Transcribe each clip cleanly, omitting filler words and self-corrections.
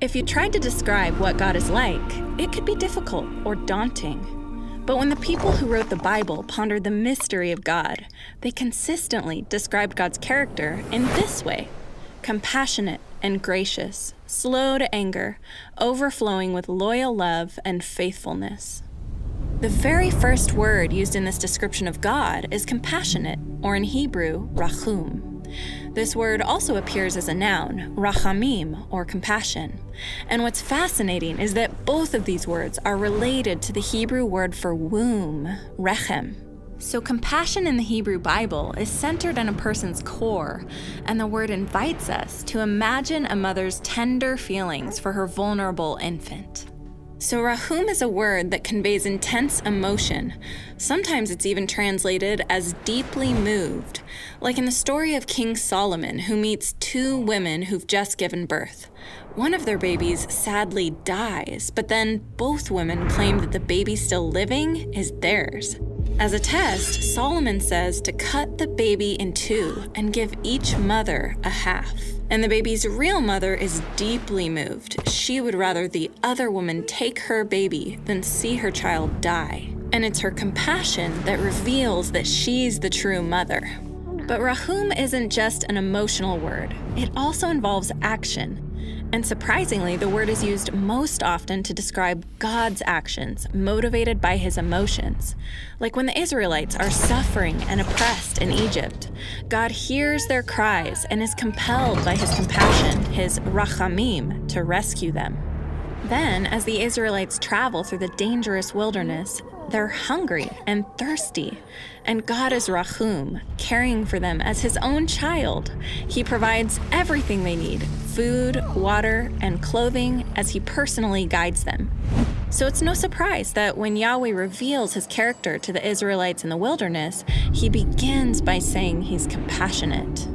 If you tried to describe what God is like, it could be difficult or daunting. But when the people who wrote the Bible pondered the mystery of God, they consistently described God's character in this way: compassionate and gracious, slow to anger, overflowing with loyal love and faithfulness. The very first word used in this description of God is compassionate, or in Hebrew, rachum. This word also appears as a noun, rachamim, or compassion. And what's fascinating is that both of these words are related to the Hebrew word for womb, rechem. So compassion in the Hebrew Bible is centered on a person's core, and the word invites us to imagine a mother's tender feelings for her vulnerable infant. So rachum is a word that conveys intense emotion. Sometimes it's even translated as deeply moved, like in the story of King Solomon, who meets two women who've just given birth. One of their babies sadly dies, but then both women claim that the baby still living is theirs. As a test, Solomon says to cut the baby in two and give each mother a half. And the baby's real mother is deeply moved. She would rather the other woman take her baby than see her child die. And it's her compassion that reveals that she's the true mother. But rachum isn't just an emotional word. It also involves action. And surprisingly, the word is used most often to describe God's actions, motivated by his emotions. Like when the Israelites are suffering and oppressed in Egypt, God hears their cries and is compelled by his compassion, his rachamim, to rescue them. Then, as the Israelites travel through the dangerous wilderness, they're hungry and thirsty, and God is rachum, caring for them as his own child. He provides everything they need: food, water, and clothing, as he personally guides them. So it's no surprise that when Yahweh reveals his character to the Israelites in the wilderness, he begins by saying he's compassionate.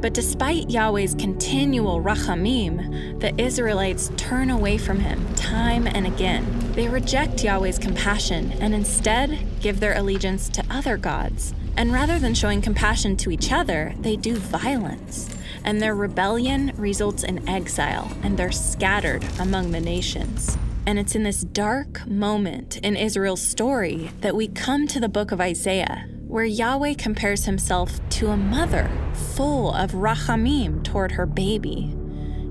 But despite Yahweh's continual rachamim, the Israelites turn away from him time and again. They reject Yahweh's compassion and instead give their allegiance to other gods. And rather than showing compassion to each other, they do violence. And their rebellion results in exile, and they're scattered among the nations. And it's in this dark moment in Israel's story that we come to the book of Isaiah, where Yahweh compares himself to a mother full of rachamim toward her baby.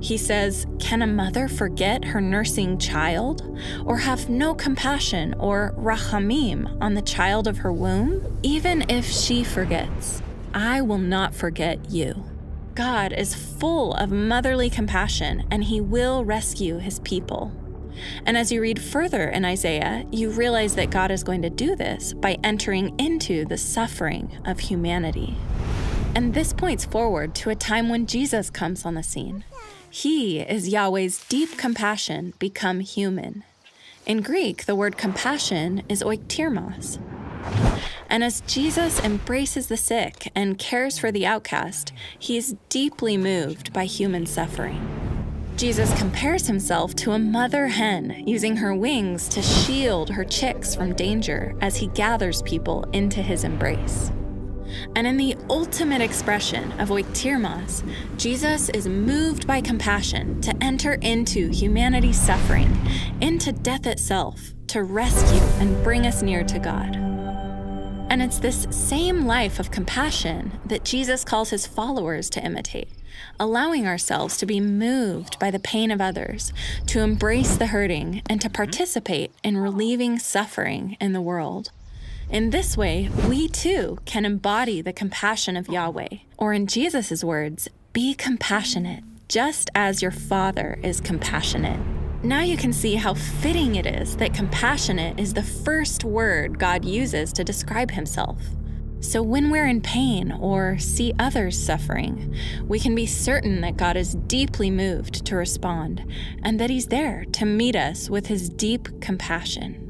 He says, "Can a mother forget her nursing child, or have no compassion or rachamim on the child of her womb? Even if she forgets, I will not forget you." God is full of motherly compassion, and he will rescue his people. And as you read further in Isaiah, you realize that God is going to do this by entering into the suffering of humanity. And this points forward to a time when Jesus comes on the scene. He is Yahweh's deep compassion become human. In Greek, the word compassion is oiktirmos. And as Jesus embraces the sick and cares for the outcast, he is deeply moved by human suffering. Jesus compares himself to a mother hen using her wings to shield her chicks from danger as he gathers people into his embrace. And in the ultimate expression of oiktirmos, Jesus is moved by compassion to enter into humanity's suffering, into death itself, to rescue and bring us near to God. And it's this same life of compassion that Jesus calls his followers to imitate, allowing ourselves to be moved by the pain of others, to embrace the hurting, and to participate in relieving suffering in the world. In this way, we too can embody the compassion of Yahweh, or in Jesus' words, be compassionate, just as your Father is compassionate. Now you can see how fitting it is that compassionate is the first word God uses to describe himself. So when we're in pain or see others suffering, we can be certain that God is deeply moved to respond, and that he's there to meet us with his deep compassion.